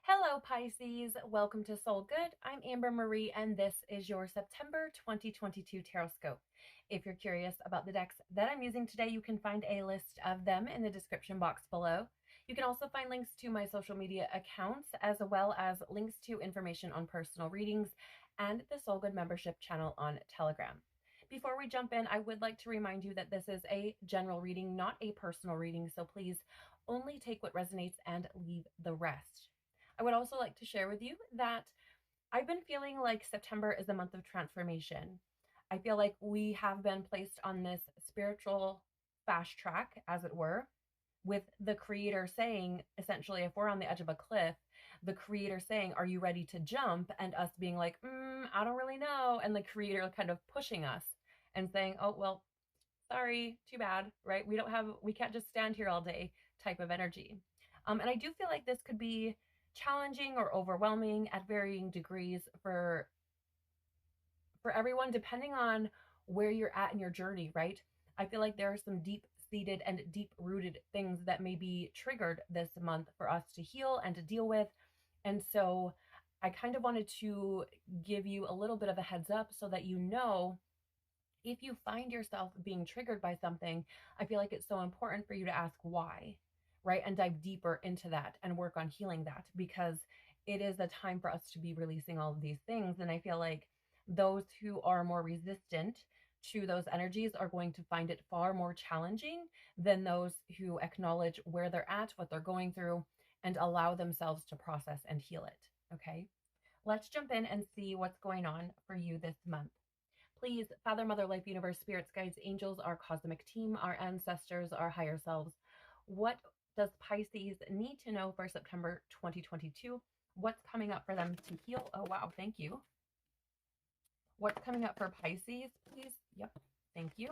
Hello Pisces, welcome to Soul Good. I'm Amber Marie and this is your September 2022 Tarotscope. If you're curious about the decks that I'm using today, you can find a list of them in the description box below. You can also find links to my social media accounts as well as links to information on personal readings and the Soul Good membership channel on Telegram. Before we jump in, I would like to remind you that this is a general reading, not a personal reading, so please only take what resonates and leave the rest. I would also like to share with you that I've been feeling like September is a month of transformation. I feel like we have been placed on this spiritual fast track, as it were, with the creator saying, essentially, if we're on the edge of a cliff, the creator saying, are you ready to jump? And us being like, I don't really know. And the creator kind of pushing us and saying, oh, well, sorry, too bad, right? We can't just stand here all day type of energy. And I do feel like this could be challenging or overwhelming at varying degrees for everyone, depending on where you're at in your journey, right? I feel like there are some deep-seated and deep-rooted things that may be triggered this month for us to heal and to deal with. And so I kind of wanted to give you a little bit of a heads up so that you know if you find yourself being triggered by something. I feel like it's so important for you to ask why, right? And dive deeper into that and work on healing that, because it is a time for us to be releasing all of these things. And I feel like those who are more resistant to those energies are going to find it far more challenging than those who acknowledge where they're at, what they're going through, and allow themselves to process and heal it. Okay, let's jump in and see what's going on for you this month. Please, Father, Mother, Life, Universe, Spirits, Guides, Angels, our cosmic team, our ancestors, our higher selves, what does Pisces need to know for September 2022? What's coming up for them to heal? Oh, wow. Thank you. What's coming up for Pisces, please? Yep. Thank you.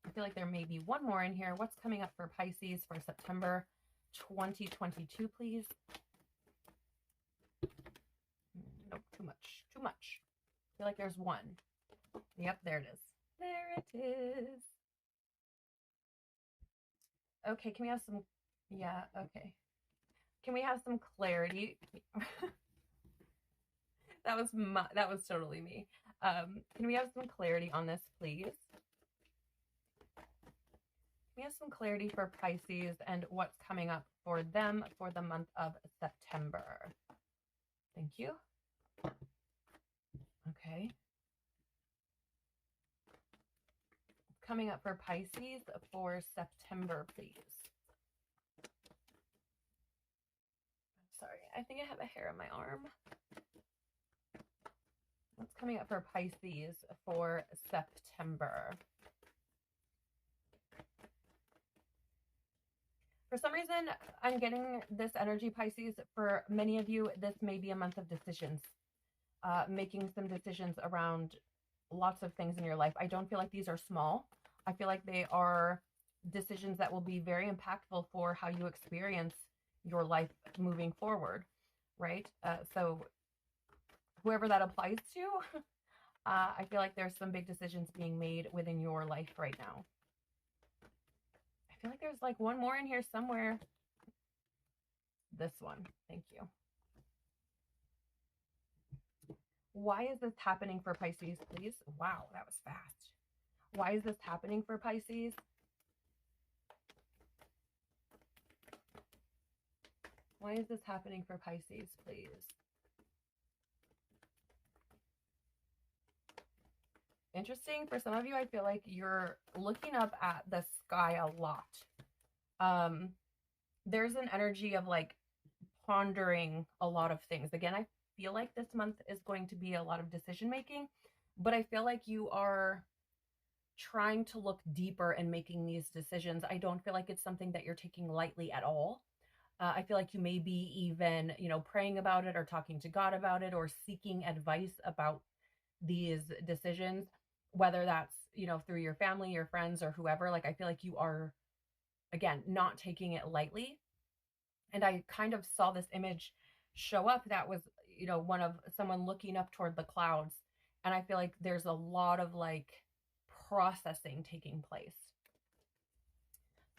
I feel like there may be one more in here. What's coming up for Pisces for September 2022, please? Nope, too much. Too much. I feel like there's one. Yep, there it is. There it is. Okay, can we have some, yeah, okay. Can we have some clarity? That was totally me. Can we have some clarity on this, please? Can we have some clarity for Pisces and what's coming up for them for the month of September? Thank you. Okay. Coming up for Pisces for September, please. Sorry, I think I have a hair on my arm. What's coming up for Pisces for September? For some reason, I'm getting this energy, Pisces. For many of you, this may be a month of decisions. Making some decisions around lots of things in your life. I don't feel like these are small. I feel like they are decisions that will be very impactful for how you experience your life moving forward, right? So whoever that applies to, I feel like there's some big decisions being made within your life right now. I feel like there's like one more in here somewhere. This one. Thank you. Why is this happening for Pisces, please? Wow, that was fast. Why is this happening for Pisces? Why is this happening for Pisces, please? Interesting. For some of you, I feel like you're looking up at the sky a lot. There's an energy of like pondering a lot of things. Again, I feel like this month is going to be a lot of decision making, but I feel like you are trying to look deeper and making these decisions. I don't feel like it's something that you're taking lightly at all. I feel like you may be even, praying about it or talking to God about it or seeking advice about these decisions, whether that's, through your family, your friends, or whoever. Like, I feel like you are, again, not taking it lightly. And I kind of saw this image show up that was, one of someone looking up toward the clouds. And I feel like there's a lot of like processing taking place.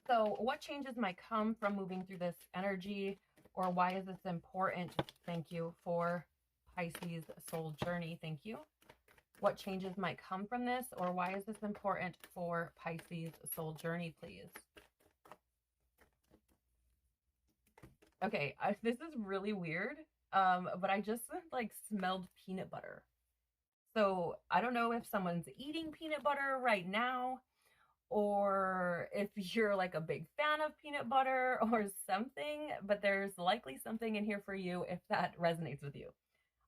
So what changes might come from moving through this energy or why is this important? Thank you. For Pisces soul journey. Thank you. What changes might come from this, or why is this important for Pisces soul journey, please? Okay, this is really weird, but I just like smelled peanut butter. So I don't know if someone's eating peanut butter right now, or if you're like a big fan of peanut butter or something, but there's likely something in here for you if that resonates with you.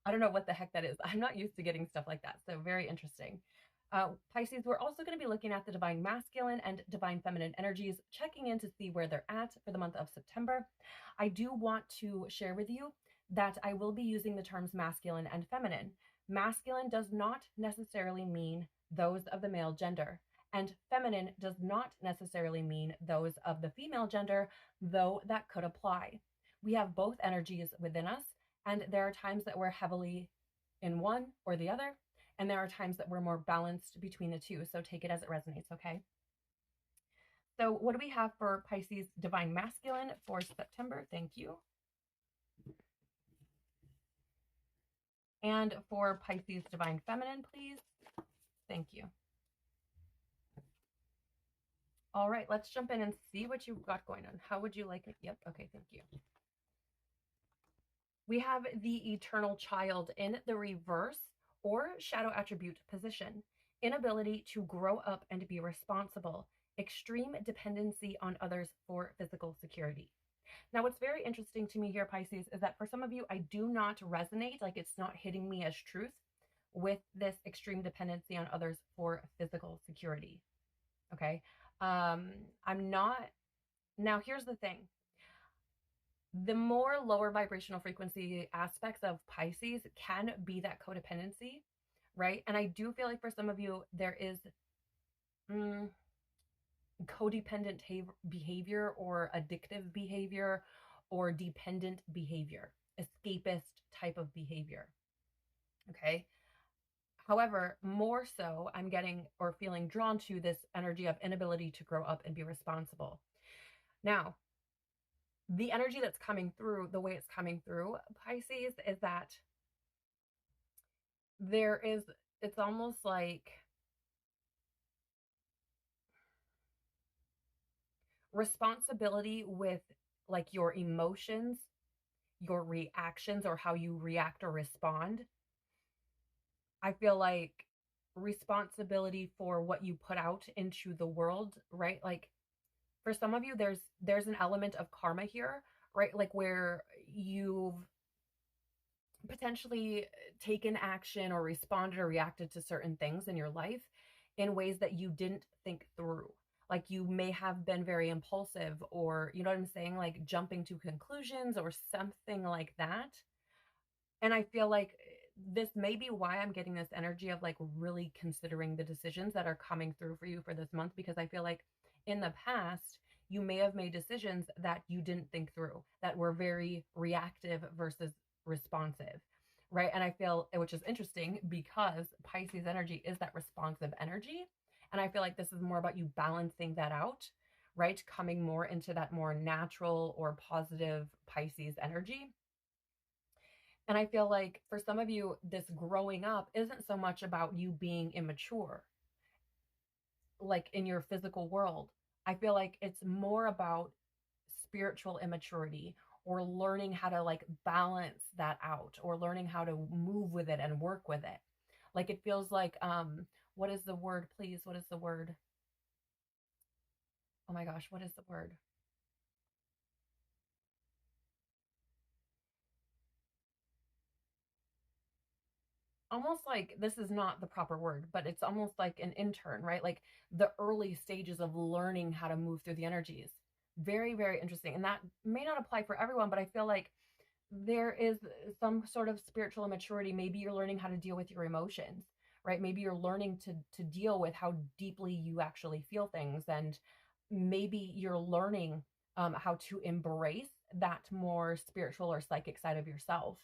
I don't know what the heck that is. I'm not used to getting stuff like that, so very interesting. Pisces, we're also going to be looking at the divine masculine and divine feminine energies, checking in to see where they're at for the month of September. I do want to share with you that I will be using the terms masculine and feminine. Masculine does not necessarily mean those of the male gender, and feminine does not necessarily mean those of the female gender, though that could apply. We have both energies within us, and there are times that we're heavily in one or the other, and there are times that we're more balanced between the two. So take it as it resonates, okay? So what do we have for Pisces divine masculine for September? Thank you. And for Pisces divine feminine, please. Thank you. All right, let's jump in and see what you've got going on. How would you like it? Yep, okay, thank you. We have the eternal child in the reverse or shadow attribute position. Inability to grow up and be responsible. Extreme dependency on others for physical security. Now, what's very interesting to me here, Pisces, is that for some of you, I do not resonate, like it's not hitting me as truth with this extreme dependency on others for physical security. Okay. I'm not. Now, here's the thing. The more lower vibrational frequency aspects of Pisces can be that codependency, right? And I do feel like for some of you, there is codependent behavior or addictive behavior or dependent behavior, escapist type of behavior, okay? However, more so, I'm getting or feeling drawn to this energy of inability to grow up and be responsible. Now, the energy that's coming through, the way it's coming through, Pisces, is that it's almost like responsibility with like your emotions, your reactions, or how you react or respond. I feel like responsibility for what you put out into the world, right? Like for some of you, there's an element of karma here, right? Like where you've potentially taken action or responded or reacted to certain things in your life in ways that you didn't think through. Like you may have been very impulsive, or you know what I'm saying, like jumping to conclusions or something like that. And I feel like this may be why I'm getting this energy of like really considering the decisions that are coming through for you for this month, because I feel like in the past, you may have made decisions that you didn't think through, that were very reactive versus responsive, right? And I feel, which is interesting because Pisces energy is that responsive energy. And I feel like this is more about you balancing that out, right? Coming more into that more natural or positive Pisces energy. And I feel like for some of you, this growing up isn't so much about you being immature, like in your physical world. I feel like it's more about spiritual immaturity, or learning how to like balance that out, or learning how to move with it and work with it. Like it feels like, what is the word, please? What is the word? Oh my gosh, what is the word? Almost like, this is not the proper word, but it's almost like an intern, right? Like the early stages of learning how to move through the energies. Very, very interesting. And that may not apply for everyone, but I feel like there is some sort of spiritual immaturity. Maybe you're learning how to deal with your emotions, right? Maybe you're learning to deal with how deeply you actually feel things. And maybe you're learning how to embrace that more spiritual or psychic side of yourself,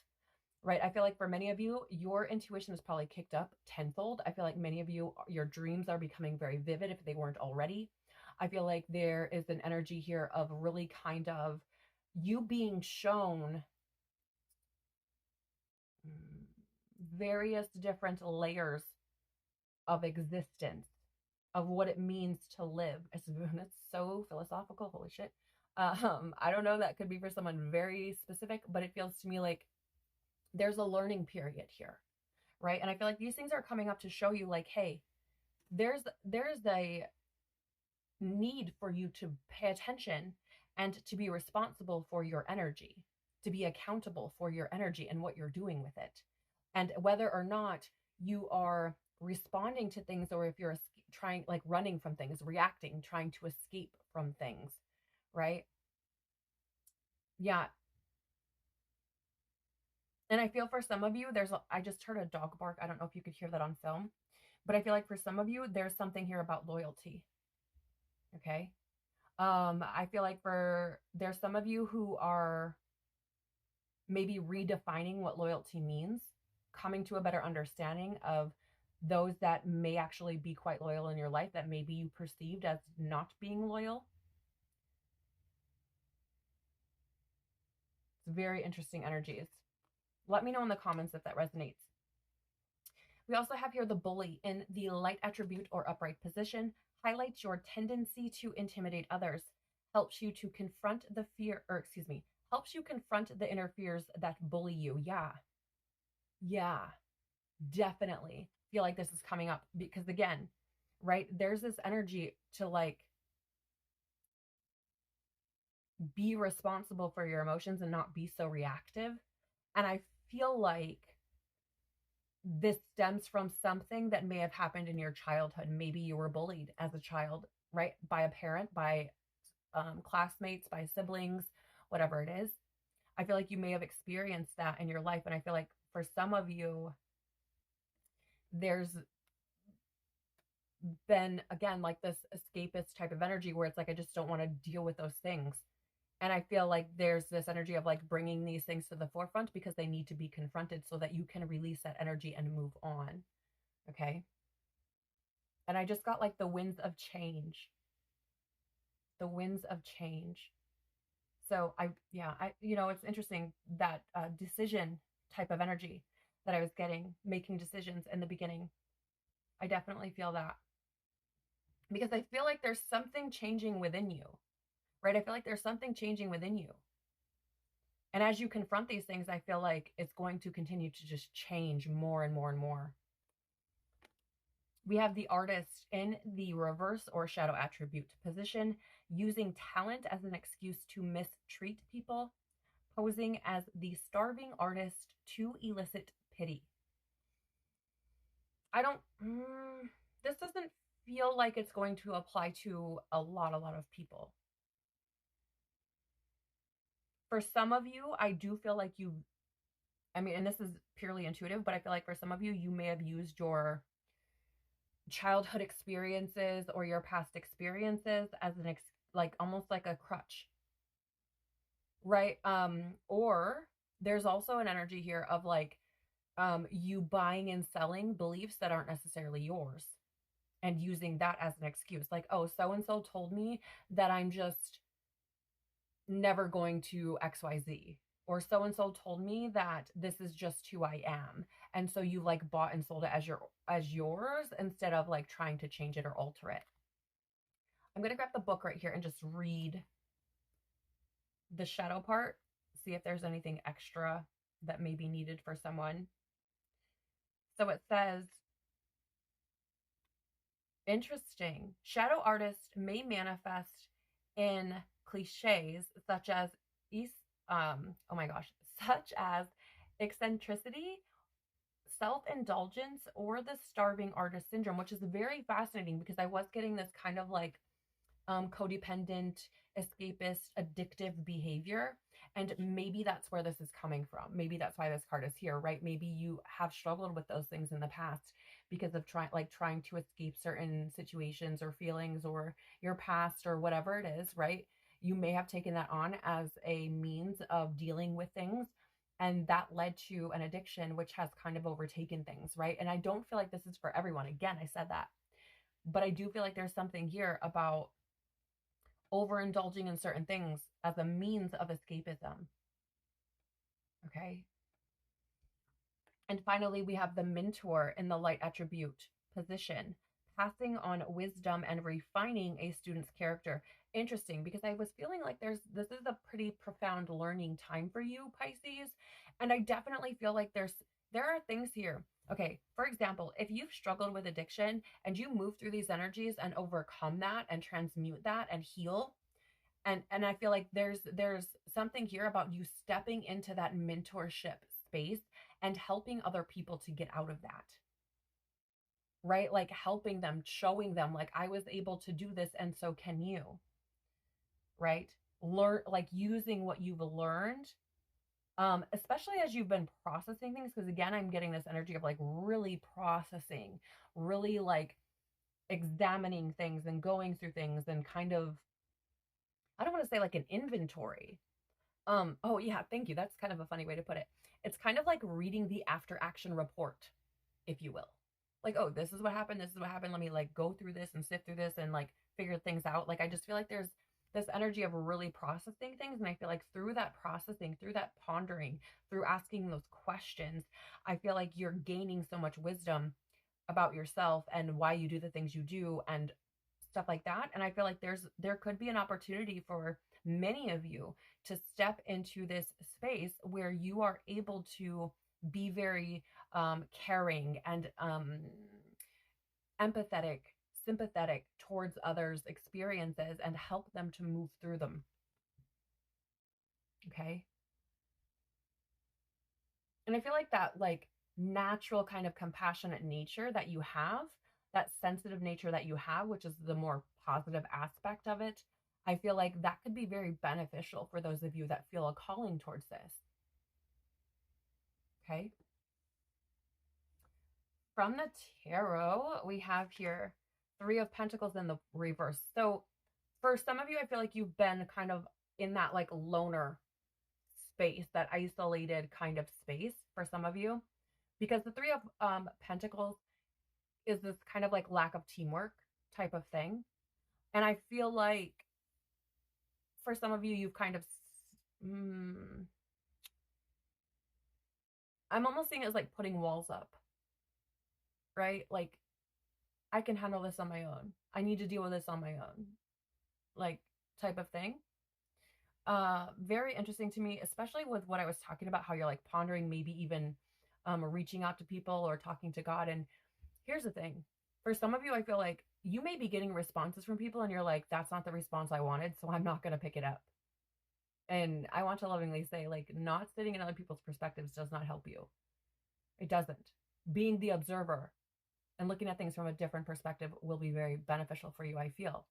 right? I feel like for many of you, your intuition is probably kicked up tenfold. I feel like many of you, your dreams are becoming very vivid if they weren't already. I feel like there is an energy here of really kind of you being shown various different layers of existence, of what it means to live. It's so philosophical. Holy shit. I don't know. That could be for someone very specific, but it feels to me like there's a learning period here, right? And I feel like these things are coming up to show you, like, hey, there's a need for you to pay attention and to be responsible for your energy, to be accountable for your energy and what you're doing with it. And whether or not you are responding to things, or if you're trying, like running from things, reacting, trying to escape from things, right? Yeah. And I feel for some of you, I just heard a dog bark. I don't know if you could hear that on film, but I feel like for some of you, there's something here about loyalty. Okay. I feel like there's some of you who are maybe redefining what loyalty means, coming to a better understanding of those that may actually be quite loyal in your life that maybe you perceived as not being loyal. It's very interesting energies. Let me know in the comments if that resonates. We also have here the bully in the light attribute or upright position, highlights your tendency to intimidate others, helps you to confront the fear, or excuse me, helps you confront the inner fears that bully you. Yeah, definitely feel like this is coming up because, again, right, there's this energy to like be responsible for your emotions and not be so reactive. And I feel like this stems from something that may have happened in your childhood. Maybe you were bullied as a child, right? By a parent, by classmates, by siblings, whatever it is. I feel like you may have experienced that in your life. And I feel like for some of you, there's been, again, like this escapist type of energy where it's like, I just don't want to deal with those things. And I feel like there's this energy of like bringing these things to the forefront because they need to be confronted so that you can release that energy and move on. Okay. And I just got like the winds of change. The winds of change. So it's interesting that decision type of energy that I was getting, making decisions in the beginning. I definitely feel that because I feel like there's something changing within you, right? I feel like there's something changing within you. And as you confront these things, I feel like it's going to continue to just change more and more and more. We have the artist in the reverse or shadow attribute position, using talent as an excuse to mistreat people, posing as the starving artist to elicit pity. This doesn't feel like it's going to apply to a lot of people. For some of you, I do feel like and this is purely intuitive, but I feel like for some of you, you may have used your childhood experiences or your past experiences as like almost like a crutch, right? Or there's also an energy here of like you buying and selling beliefs that aren't necessarily yours and using that as an excuse. Like, oh, so-and-so told me that I'm just never going to XYZ. Or so-and-so told me that this is just who I am. And so you like bought and sold it as yours instead of like trying to change it or alter it. I'm going to grab the book right here and just read the shadow part, see if there's anything extra that may be needed for someone. So it says, interesting, shadow artists may manifest in cliches such as such as eccentricity, self-indulgence, or the starving artist syndrome, which is very fascinating because I was getting this kind of like codependent, escapist, addictive behavior. And maybe that's where this is coming from. Maybe that's why this card is here, right? Maybe you have struggled with those things in the past because of trying to escape certain situations or feelings or your past or whatever it is, right? You may have taken that on as a means of dealing with things. And that led to an addiction, which has kind of overtaken things, right? And I don't feel like this is for everyone. Again, I said that. But I do feel like there's something here about overindulging in certain things as a means of escapism. Okay. And finally, we have the mentor in the light attribute position, passing on wisdom and refining a student's character. Interesting, because I was feeling like this is a pretty profound learning time for you, Pisces. And I definitely feel like there are things here. Okay, for example, if you've struggled with addiction and you move through these energies and overcome that and transmute that and heal, and I feel like there's something here about you stepping into that mentorship space and helping other people to get out of that, right? Like helping them, showing them like I was able to do this and so can you, right? Learn, like using what you've learned, especially as you've been processing things, because again, I'm getting this energy of like really processing, really like examining things and going through things and kind of, I don't want to say like an inventory. Oh yeah, thank you. That's kind of a funny way to put it. It's kind of like reading the after action report, if you will. Like, oh, this is what happened. This is what happened. Let me like go through this and sift through this and like figure things out. Like, I just feel like there's this energy of really processing things. And I feel like through that processing, through that pondering, through asking those questions, I feel like you're gaining so much wisdom about yourself and why you do the things you do and stuff like that. And I feel like there could be an opportunity for many of you to step into this space where you are able to be very caring and empathetic, sympathetic towards others' experiences and help them to move through them. Okay. And I feel like that like natural kind of compassionate nature that you have, that sensitive nature that you have, which is the more positive aspect of it, I feel like that could be very beneficial for those of you that feel a calling towards this. Okay. From the tarot, we have here Three of Pentacles in the reverse. So for some of you, I feel like you've been kind of in that like loner space, that isolated kind of space for some of you, because the Three of Pentacles is this kind of like lack of teamwork type of thing. And I feel like for some of you, you've kind of, I'm almost seeing it as like putting walls up, right? Like, I can handle this on my own. I need to deal with this on my own, like type of thing. Very interesting to me, especially with what I was talking about, how you're like pondering, maybe even reaching out to people or talking to God. And here's the thing. For some of you, I feel like you may be getting responses from people and you're like, that's not the response I wanted, so I'm not going to pick it up. And I want to lovingly say, like, not sitting in other people's perspectives does not help you. It doesn't. Being the observer and looking at things from a different perspective will be very beneficial for you, I feel.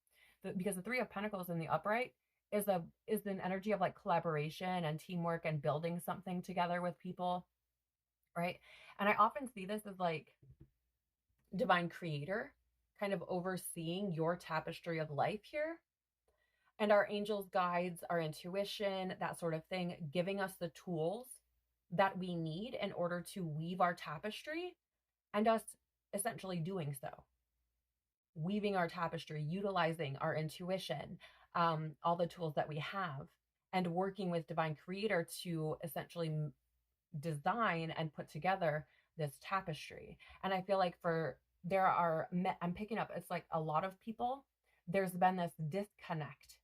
Because the Three of Pentacles in the upright is an energy of like collaboration and teamwork and building something together with people, right? And I often see this as like divine creator kind of overseeing your tapestry of life here. And our angels, guides, our intuition, that sort of thing, giving us the tools that we need in order to weave our tapestry, and us essentially doing so. Weaving our tapestry, utilizing our intuition, all the tools that we have, and working with divine creator to essentially design and put together this tapestry. And I feel like I'm picking up, it's like a lot of people, there's been this disconnect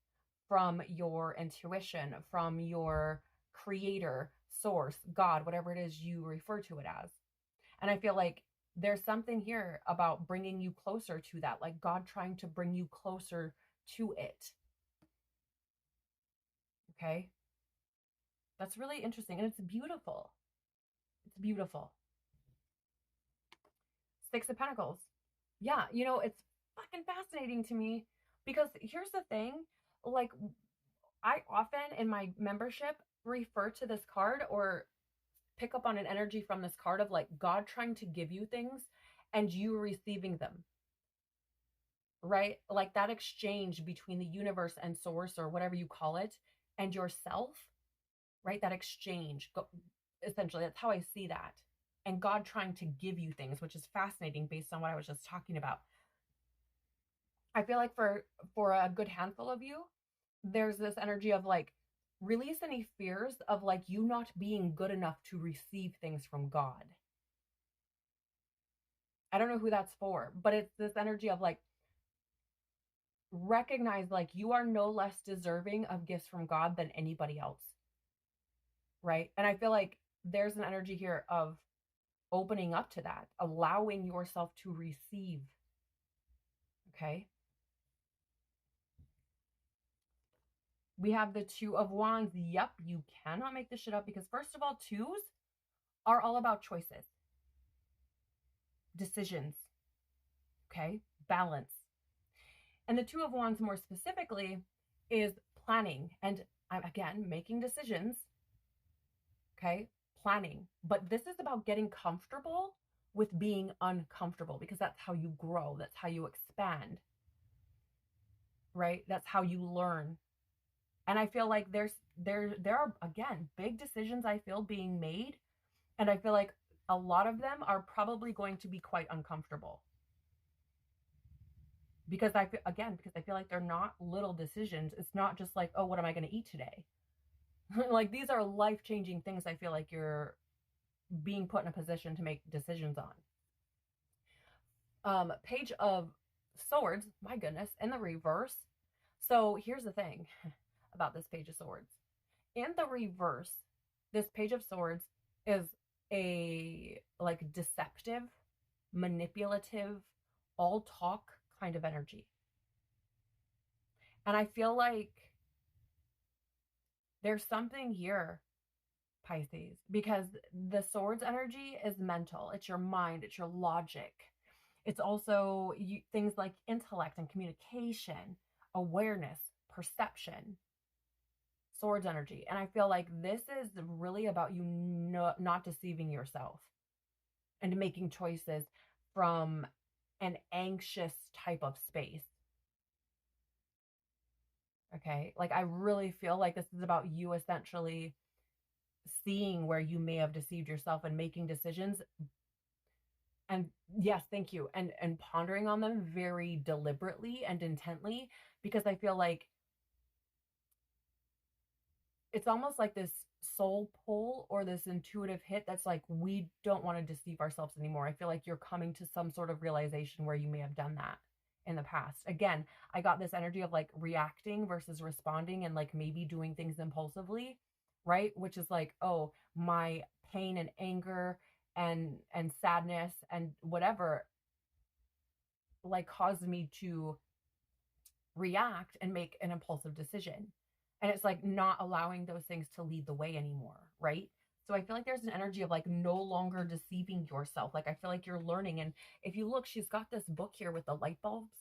from your intuition, from your creator, source, God, whatever it is you refer to it as. And I feel like there's something here about bringing you closer to that, like God trying to bring you closer to it. Okay. That's really interesting. And it's beautiful. It's beautiful. Six of Pentacles. Yeah. It's fucking fascinating to me, because here's the thing. Like, I often in my membership refer to this card or pick up on an energy from this card of like God trying to give you things and you receiving them, right? Like that exchange between the universe and source, or whatever you call it, and yourself, right? That exchange, essentially, that's how I see that. And God trying to give you things, which is fascinating based on what I was just talking about. I feel like for a good handful of you, there's this energy of like, release any fears of like you not being good enough to receive things from God. I don't know who that's for, but it's this energy of like, recognize like you are no less deserving of gifts from God than anybody else. Right. And I feel like there's an energy here of opening up to that, allowing yourself to receive. Okay. We have the Two of Wands. Yep, you cannot make this shit up because, first of all, twos are all about choices, decisions, okay, balance. And the Two of Wands, more specifically, is planning and, again, making decisions, okay, planning. But this is about getting comfortable with being uncomfortable because that's how you grow, that's how you expand, right? That's how you learn. And I feel like there are, again, big decisions I feel being made, and I feel like a lot of them are probably going to be quite uncomfortable. Because I feel like they're not little decisions. It's not just like, oh, what am I going to eat today? Like, these are life-changing things I feel like you're being put in a position to make decisions on. Page of Swords, my goodness, in the reverse. So here's the thing about this Page of Swords. In the reverse, this Page of Swords is a like deceptive, manipulative, all talk kind of energy. And I feel like there's something here, Pisces, because the Swords energy is mental. It's your mind, it's your logic. It's also things like intellect and communication, awareness, perception. Swords energy. And I feel like this is really about you not deceiving yourself and making choices from an anxious type of space. Okay. Like, I really feel like this is about you essentially seeing where you may have deceived yourself and making decisions. And yes, thank you. And pondering on them very deliberately and intently, because I feel like it's almost like this soul pull or this intuitive hit that's like, we don't want to deceive ourselves anymore. I feel like you're coming to some sort of realization where you may have done that in the past. Again, I got this energy of like reacting versus responding and like maybe doing things impulsively, right? Which is like, oh, my pain and anger and sadness and whatever like caused me to react and make an impulsive decision. And it's like not allowing those things to lead the way anymore, right? So I feel like there's an energy of like no longer deceiving yourself. Like, I feel like you're learning. And if you look, she's got this book here with the light bulbs.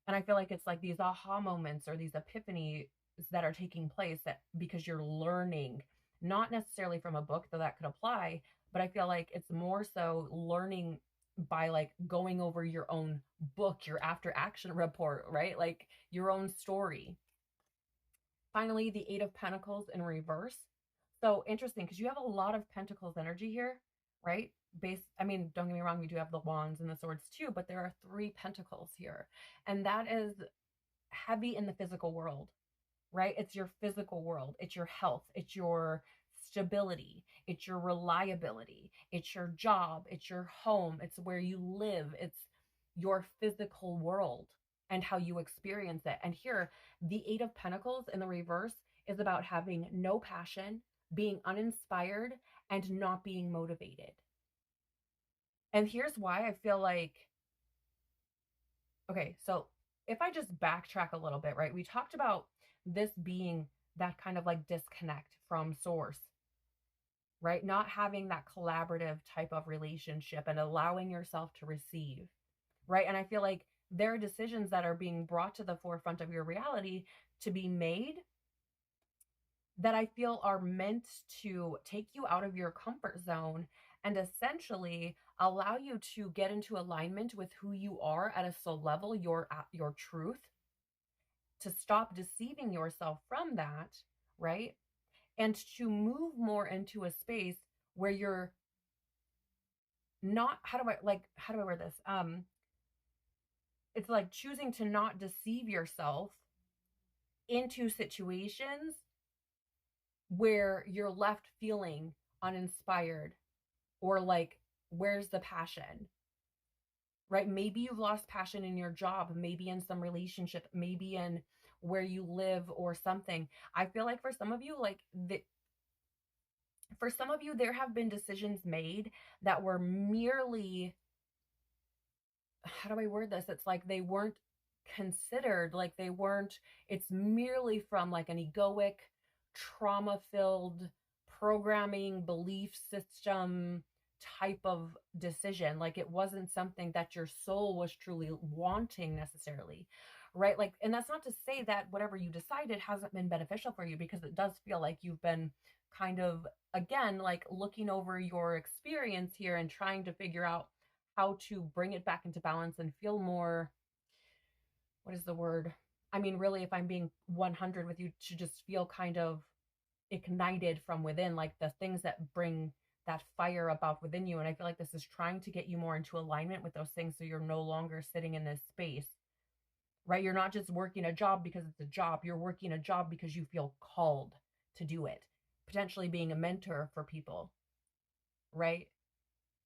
And I feel like it's like these aha moments or these epiphanies that are taking place that because you're learning, not necessarily from a book, though that could apply, but I feel like it's more so learning by like going over your own book, your after action report, right? Like your own story. Finally, the Eight of Pentacles in reverse. So interesting because you have a lot of Pentacles energy here, right? I mean, don't get me wrong, we do have the Wands and the Swords too, but there are 3 Pentacles here. And that is heavy in the physical world, right? It's your physical world. It's your health. It's your stability. It's your reliability. It's your job. It's your home. It's where you live. It's your physical world and how you experience it. And here, the Eight of Pentacles in the reverse is about having no passion, being uninspired, and not being motivated. And here's why I feel like, okay, so if I just backtrack a little bit, right? We talked about this being that kind of like disconnect from source, right? Not having that collaborative type of relationship and allowing yourself to receive, right? And I feel like there are decisions that are being brought to the forefront of your reality to be made that I feel are meant to take you out of your comfort zone and essentially allow you to get into alignment with who you are at a soul level, your truth, to stop deceiving yourself from that, right? And to move more into a space where you're not, how do I wear this? It's like choosing to not deceive yourself into situations where you're left feeling uninspired or like, where's the passion? Right? Maybe you've lost passion in your job, maybe in some relationship, maybe in where you live or something. I feel like for some of you, there have been decisions made that were merely, how do I word this? It's like they weren't considered, like they weren't, it's merely from like an egoic, trauma-filled programming belief system type of decision. Like it wasn't something that your soul was truly wanting necessarily, right? Like, and that's not to say that whatever you decided hasn't been beneficial for you, because it does feel like you've been kind of, again, like looking over your experience here and trying to figure out how to bring it back into balance and feel more, what is the word? I mean, really, if I'm being 100 with you, to just feel kind of ignited from within, like the things that bring that fire about within you. And I feel like this is trying to get you more into alignment with those things, so you're no longer sitting in this space, right? You're not just working a job because it's a job. You're working a job because you feel called to do it, potentially being a mentor for people, right?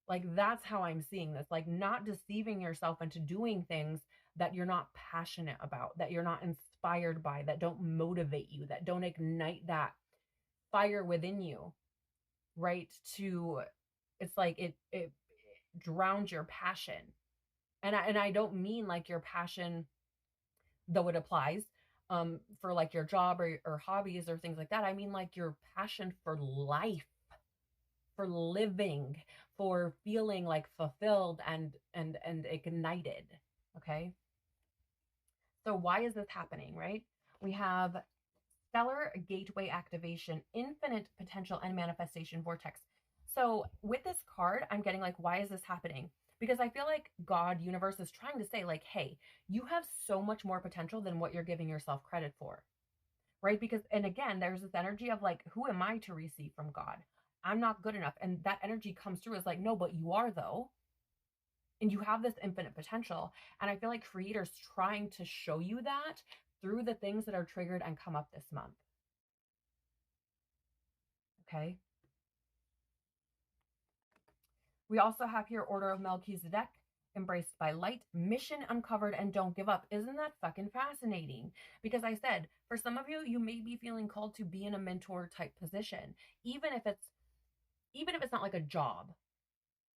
Like that's how I'm seeing this, like not deceiving yourself into doing things that you're not passionate about, that you're not inspired by, that don't motivate you, that don't ignite that fire within you, right? It's like it drowns your passion. And I don't mean like your passion, though it applies for like your job or hobbies or things like that. I mean like your passion for life, for living, for feeling like fulfilled and ignited. Okay. So why is this happening, right? We have stellar gateway activation, infinite potential, and manifestation vortex. So with this card, I'm getting like, why is this happening? Because I feel like God, universe is trying to say like, hey, you have so much more potential than what you're giving yourself credit for, right? Because, and again, there's this energy of like, who am I to receive from God? I'm not good enough. And that energy comes through as like, no, but you are though. And you have this infinite potential. And I feel like creator's trying to show you that through the things that are triggered and come up this month. Okay. We also have here Order of Melchizedek, embraced by light, mission uncovered, and don't give up. Isn't that fucking fascinating? Because I said, for some of you, you may be feeling called to be in a mentor type position, even if it's not like a job.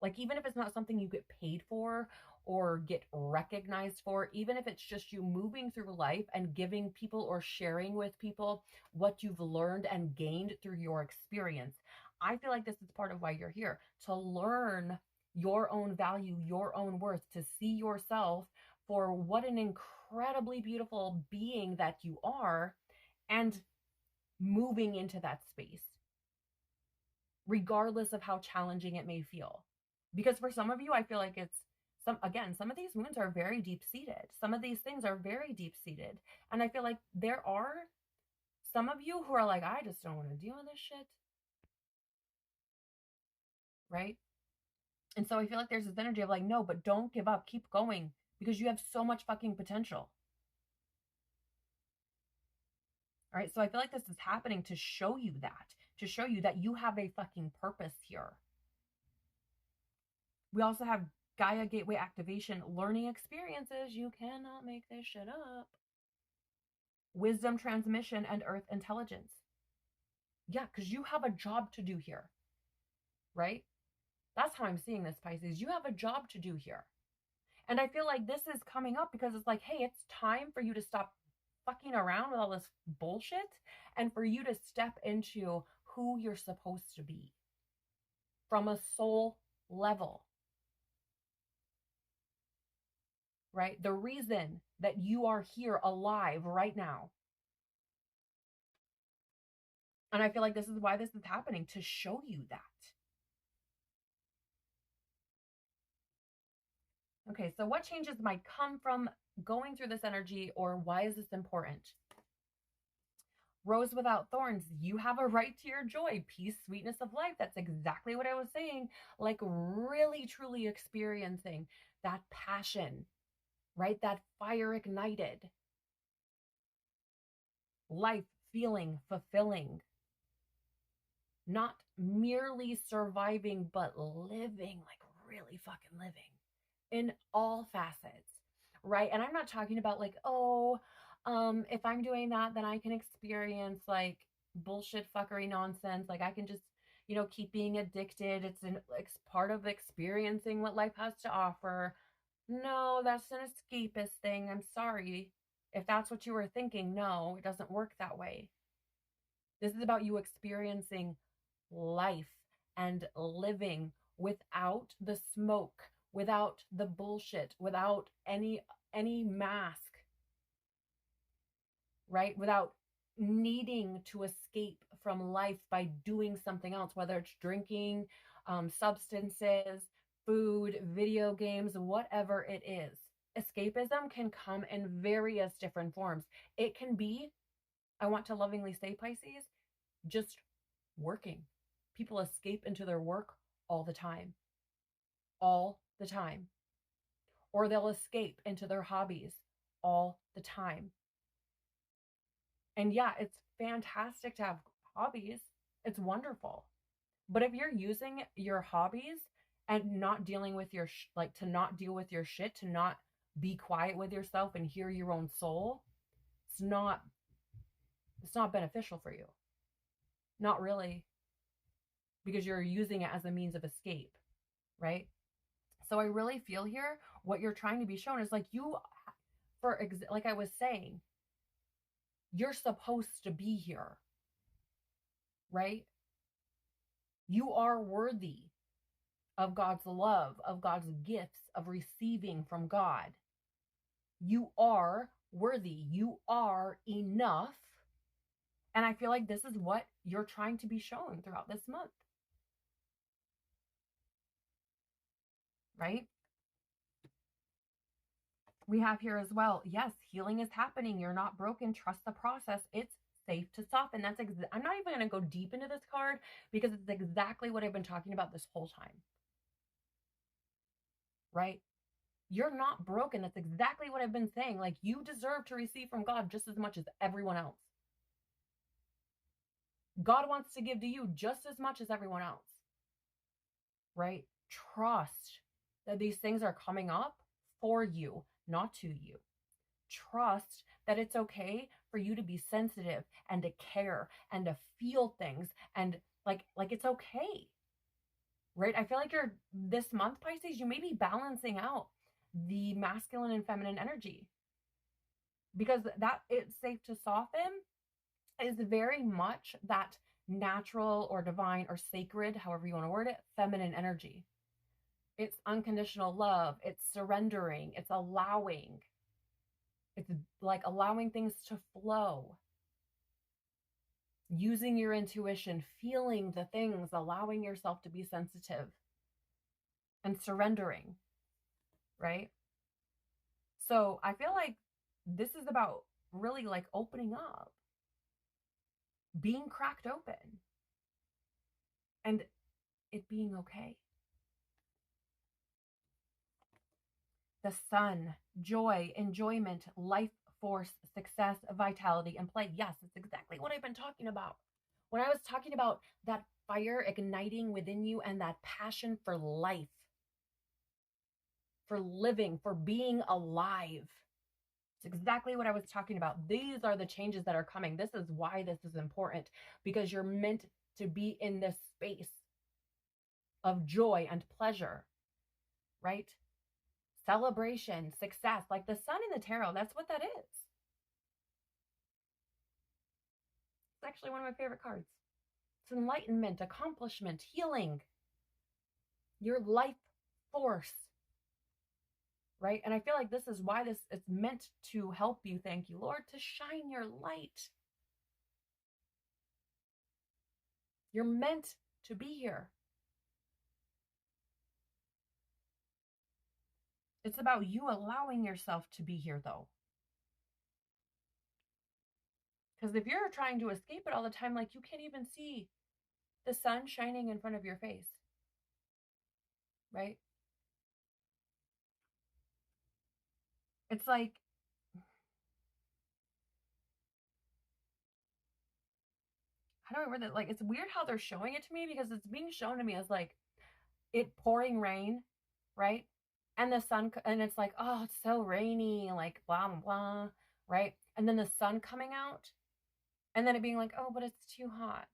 Like, even if it's not something you get paid for or get recognized for, even if it's just you moving through life and giving people or sharing with people what you've learned and gained through your experience. I feel like this is part of why you're here, to learn your own value, your own worth, to see yourself for what an incredibly beautiful being that you are, and moving into that space, regardless of how challenging it may feel. Because for some of you, I feel like it's some of these wounds are very deep seated. Some of these things are very deep seated. And I feel like there are some of you who are like, I just don't want to deal with this shit. Right? And so I feel like there's this energy of like, no, but don't give up. Keep going, because you have so much fucking potential. All right. So I feel like this is happening to show you that you have a fucking purpose here. We also have Gaia Gateway activation, learning experiences. You cannot make this shit up. Wisdom transmission and earth intelligence. Yeah, because you have a job to do here, right? That's how I'm seeing this, Pisces. You have a job to do here. And I feel like this is coming up because it's like, hey, it's time for you to stop fucking around with all this bullshit and for you to step into who you're supposed to be from a soul level. Right? The reason that you are here alive right now. And I feel like this is why this is happening, to show you that. Okay, so what changes might come from going through this energy, or why is this important? Rose without thorns. You have a right to your joy, peace, sweetness of life. That's exactly what I was saying. Like really, truly experiencing that passion, right? That fire ignited. life feeling fulfilling, not merely surviving, but living, like really fucking living in all facets, right? And I'm not talking about like, oh, if I'm doing that, then I can experience like bullshit fuckery nonsense. Like I can just, keep being addicted. It's part of experiencing what life has to offer. No, that's an escapist thing. I'm sorry. If that's what you were thinking, no, it doesn't work that way. This is about you experiencing life and living without the smoke, without the bullshit, without any mask, right? Without needing to escape from life by doing something else, whether it's drinking, substances, food, video games, whatever it is. Escapism can come in various different forms. It can be, I want to lovingly say, Pisces, just working. People escape into their work all the time. All the time. Or they'll escape into their hobbies all the time. And yeah, it's fantastic to have hobbies. It's wonderful. But if you're using your hobbies and not dealing with your, to not deal with your shit, to not be quiet with yourself and hear your own soul, it's not beneficial for you. Not really. Because you're using it as a means of escape, right? So I really feel here what you're trying to be shown is like like I was saying, you're supposed to be here, right? You are worthy of God's love, of God's gifts, of receiving from God. You are worthy. You are enough. And I feel like this is what you're trying to be shown throughout this month, right? We have here as well, yes, healing is happening. You're not broken. Trust the process. It's safe to soften. I'm not even going to go deep into this card because it's exactly what I've been talking about this whole time, right? You're not broken. That's exactly what I've been saying. Like, you deserve to receive from God just as much as everyone else. God wants to give to you just as much as everyone else, right? Trust that these things are coming up for you, not to you. Trust that it's okay for you to be sensitive and to care and to feel things and like it's okay, right? I feel like this month, Pisces, you may be balancing out the masculine and feminine energy because that it's safe to soften is very much that natural or divine or sacred, however you want to word it, feminine energy. It's unconditional love. It's surrendering. It's allowing. It's like allowing things to flow. Using your intuition, feeling the things, allowing yourself to be sensitive and surrendering, right? So I feel like this is about really like opening up, being cracked open, and it being okay. The sun, joy, enjoyment, life force, success, vitality, and play. Yes, it's exactly what I've been talking about. When I was talking about that fire igniting within you and that passion for life, for living, for being alive. It's exactly what I was talking about. These are the changes that are coming. This is why this is important, because you're meant to be in this space of joy and pleasure, right? Celebration, success, like the sun in the tarot, that's what that is. It's actually one of my favorite cards. It's enlightenment, accomplishment, healing, your life force, right? And I feel like this is why it's meant to help you, thank you, Lord, to shine your light. You're meant to be here. It's about you allowing yourself to be here, though. Because if you're trying to escape it all the time, like you can't even see the sun shining in front of your face, right? It's like how do I word that? Like, it's weird how they're showing it to me because it's being shown to me as like it pouring rain, right? And the sun, and it's like, oh, it's so rainy, like blah, blah, blah, right? And then the sun coming out, and then it being like, oh, but it's too hot.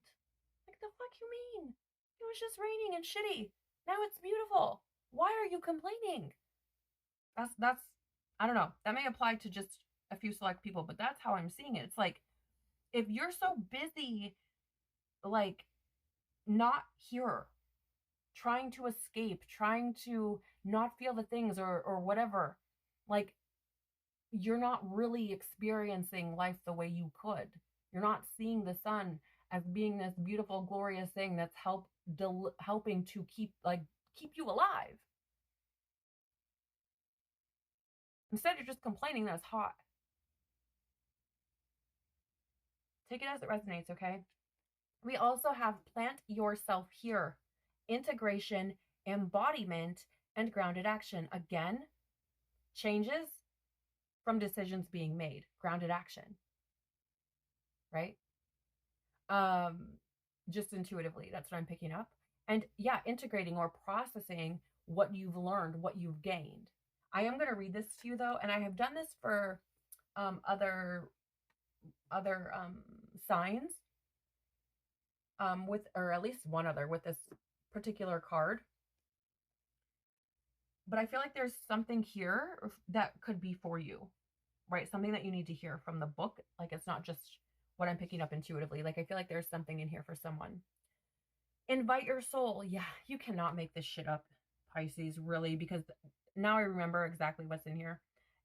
Like, the fuck you mean? It was just raining and shitty. Now it's beautiful. Why are you complaining? That's I don't know. That may apply to just a few select people, but that's how I'm seeing it. It's like, if you're so busy, like, not here, trying to escape, trying to not feel the things or whatever, like, you're not really experiencing life the way you could. You're not seeing the sun as being this beautiful, glorious thing that's helping to keep you alive. Instead, you're just complaining that it's hot. Take it as it resonates, okay? We also have plant yourself here, integration, embodiment, and grounded action. Again, changes from decisions being made, grounded action, right? Just intuitively, that's what I'm picking up. And yeah, integrating or processing what you've learned, what you've gained. I am going to read this to you though, and I have done this for other signs, with, or at least one other with this particular card. But I feel like there's something here that could be for you, right? Something that you need to hear from the book. Like, it's not just what I'm picking up intuitively. Like, I feel like there's something in here for someone. Invite your soul. Yeah, you cannot make this shit up, Pisces, really, because now I remember exactly what's in here.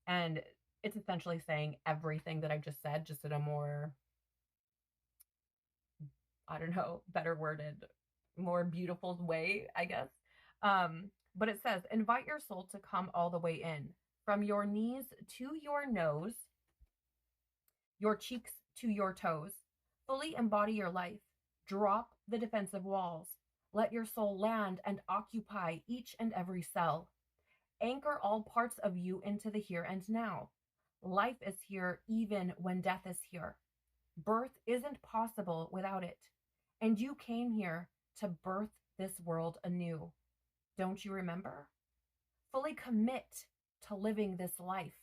And it's essentially saying everything that I just said, just in a more, I don't know, better worded, more beautiful way, I guess. But it says, invite your soul to come all the way in, from your knees to your nose, your cheeks to your toes. Fully embody your life. Drop the defensive walls. Let your soul land and occupy each and every cell. Anchor all parts of you into the here and now. Life is here even when death is here. Birth isn't possible without it. And you came here to birth this world anew. Don't you remember? Fully commit to living this life.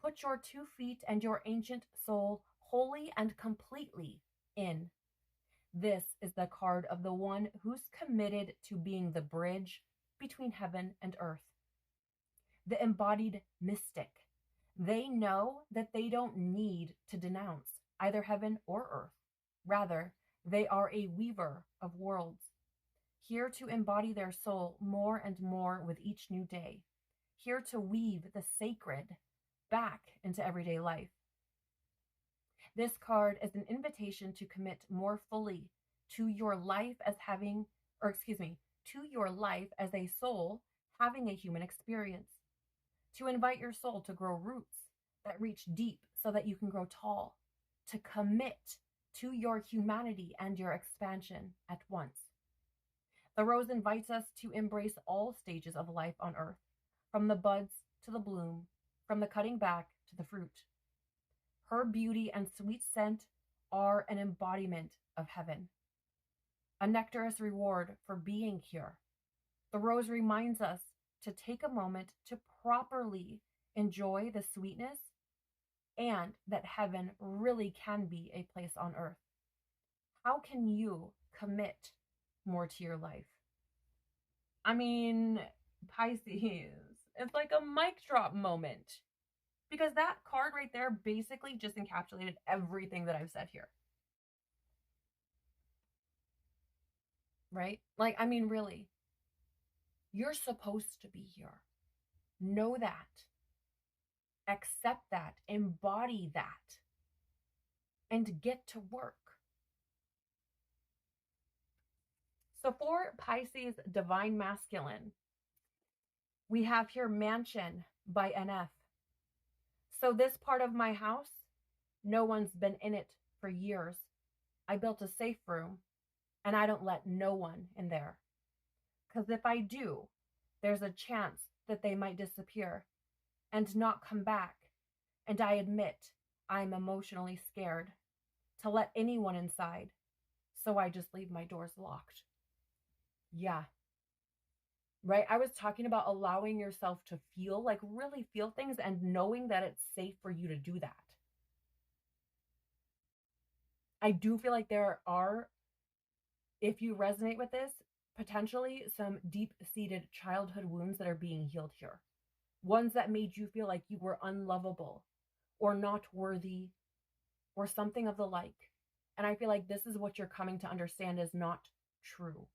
Put your 2 feet and your ancient soul wholly and completely in. This is the card of the one who's committed to being the bridge between heaven and earth. The embodied mystic. They know that they don't need to denounce either heaven or earth. Rather, they are a weaver of worlds, here to embody their soul more and more with each new day, here to weave the sacred back into everyday life. This card is an invitation to commit more fully to your life as to your life as a soul having a human experience. To invite your soul to grow roots that reach deep so that you can grow tall. To commit to your humanity and your expansion at once. The rose invites us to embrace all stages of life on earth, from the buds to the bloom, from the cutting back to the fruit. Her beauty and sweet scent are an embodiment of heaven, a nectarous reward for being here. The rose reminds us to take a moment to properly enjoy the sweetness and that heaven really can be a place on earth. How can you commit more to your life? I mean, Pisces, it's like a mic drop moment, because that card right there basically just encapsulated everything that I've said here. Right? Like, I mean, really, you're supposed to be here. Know that. Accept that. Embody that. And get to work. So for Pisces Divine Masculine, we have here Mansion by NF. So this part of my house, no one's been in it for years. I built a safe room, and I don't let no one in there. Because if I do, there's a chance that they might disappear and not come back. And I admit I'm emotionally scared to let anyone inside. so I just leave my doors locked. Yeah. Right. I was talking about allowing yourself to feel, like really feel things, and knowing that it's safe for you to do that. I do feel like there are, if you resonate with this, potentially some deep-seated childhood wounds that are being healed here. Ones that made you feel like you were unlovable or not worthy or something of the like. And I feel like this is what you're coming to understand is not true.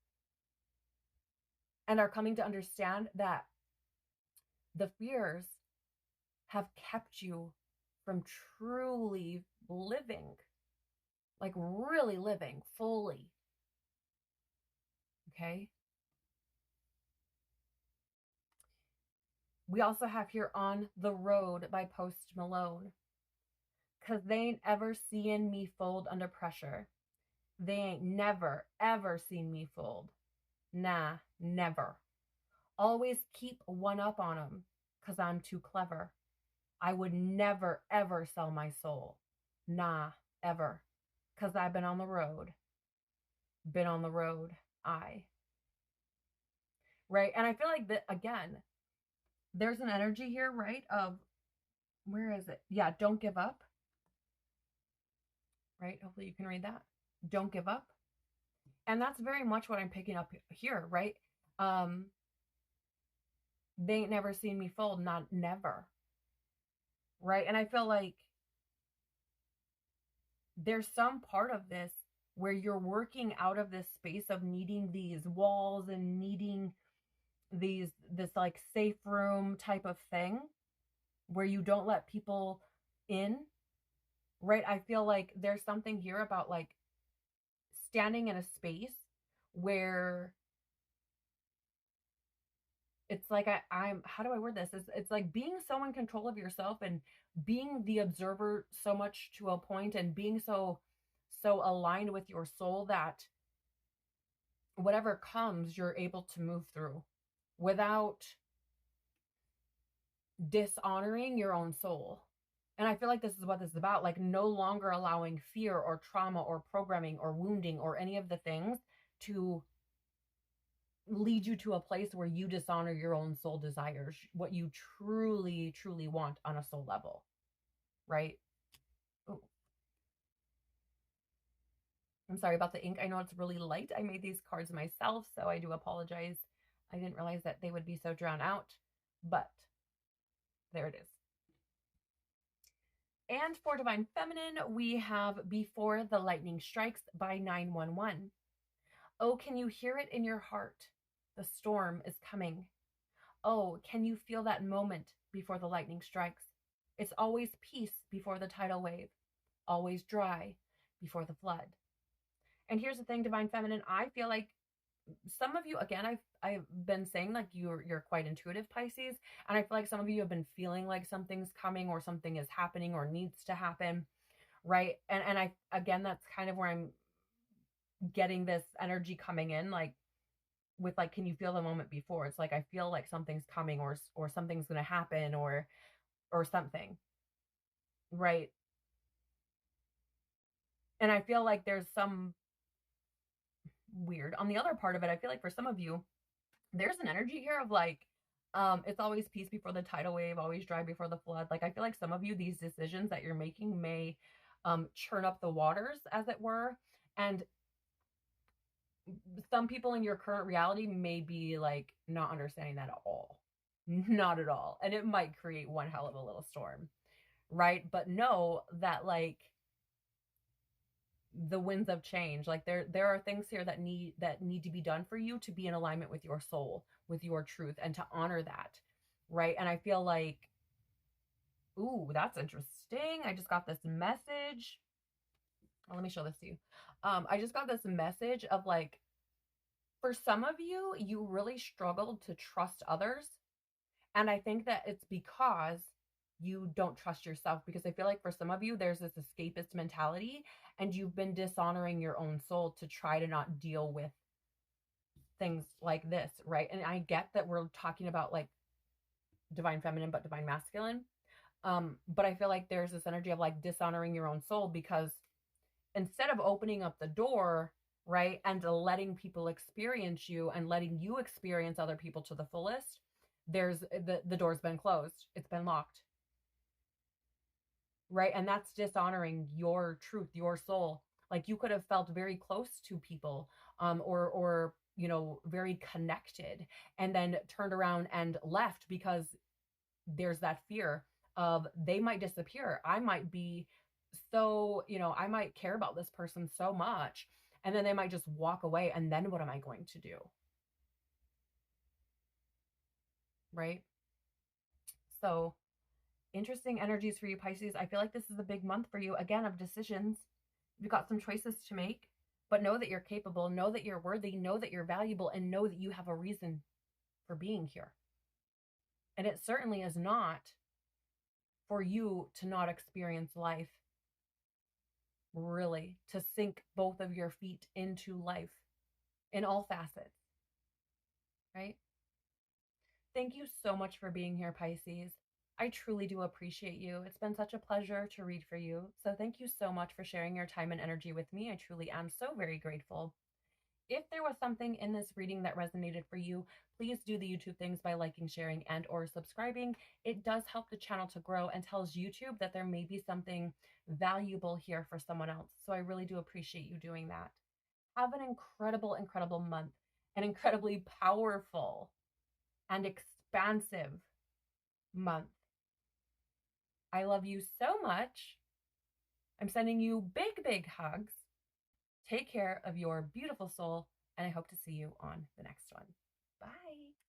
And are coming to understand that the fears have kept you from truly living, like really living fully. Okay. We also have here On the Road by Post Malone. 'Cause they ain't ever seeing me fold under pressure. They ain't never, ever seen me fold. Nah, never. Always keep one up on 'em, 'cause I'm too clever. I would never, ever sell my soul. Nah, ever. 'Cause I've been on the road. Been on the road. Right? And I feel like that, again, there's an energy here, right? Of, where is it? Yeah, don't give up. Right? Hopefully you can read that. Don't give up. And that's very much what I'm picking up here, right? They ain't never seen me fold, not never. Right? And I feel like there's some part of this where you're working out of this space of needing these walls and needing this like safe room type of thing where you don't let people in, right? I feel like there's something here about like standing in a space where it's like I'm how do I word this? It's like being so in control of yourself and being the observer so much to a point, and being so aligned with your soul that whatever comes, you're able to move through without dishonoring your own soul. And I feel like this is what this is about, like no longer allowing fear or trauma or programming or wounding or any of the things to lead you to a place where you dishonor your own soul desires, what you truly, truly want on a soul level, right? Oh, I'm sorry about the ink. I know it's really light. I made these cards myself, so I do apologize. I didn't realize that they would be so drawn out, but there it is. And for Divine Feminine, we have Before the Lightning Strikes by 911. Oh, can you hear it in your heart? The storm is coming. Oh, can you feel that moment before the lightning strikes? It's always peace before the tidal wave, always dry before the flood. And here's the thing, Divine Feminine, I feel like some of you, again, I've been saying like you're quite intuitive, Pisces, and I feel like some of you have been feeling like something's coming or something is happening or needs to happen, right? And I, again, that's kind of where I'm getting this energy coming in, like with like, can you feel the moment before? It's like I feel like something's coming or something's going to happen or something, right? And I feel like there's some weird on the other part of it. I feel like for some of you there's an energy here of like it's always peace before the tidal wave, always dry before the flood. Like I feel like some of you, these decisions that you're making may churn up the waters, as it were, and some people in your current reality may be like not understanding that at all. Not at all. And it might create one hell of a little storm, right? But know that like the winds of change, like there are things here that need to be done for you to be in alignment with your soul, with your truth, and to honor that, right? And I feel like, ooh, that's interesting. I just got this message. Oh, let me show this to you. I just got this message of like, for some of you, you really struggled to trust others. And I think that it's because you don't trust yourself, because I feel like for some of you, there's this escapist mentality and you've been dishonoring your own soul to try to not deal with things like this, right? And I get that we're talking about like divine feminine, but divine masculine. But I feel like there's this energy of like dishonoring your own soul, because instead of opening up the door right? And letting people experience you and letting you experience other people to the fullest, there's the door's been closed. It's been locked. Right? And that's dishonoring your truth, your soul. Like you could have felt very close to people, or you know, very connected, and then turned around and left because there's that fear of they might disappear. I might be so, you know, I might care about this person so much, and then they might just walk away, and then what am I going to do? Right? So interesting energies for you, Pisces. I feel like this is a big month for you, again, of decisions. You've got some choices to make, but know that you're capable, know that you're worthy, know that you're valuable, and know that you have a reason for being here. And it certainly is not for you to not experience life, really, to sink both of your feet into life in all facets, right? Thank you so much for being here, Pisces. I truly do appreciate you. It's been such a pleasure to read for you. So thank you so much for sharing your time and energy with me. I truly am so very grateful. If there was something in this reading that resonated for you, please do the YouTube things by liking, sharing, and or subscribing. It does help the channel to grow and tells YouTube that there may be something valuable here for someone else. So I really do appreciate you doing that. Have an incredible, incredible month, an incredibly powerful and expansive month. I love you so much. I'm sending you big, big hugs. Take care of your beautiful soul, and I hope to see you on the next one. Bye.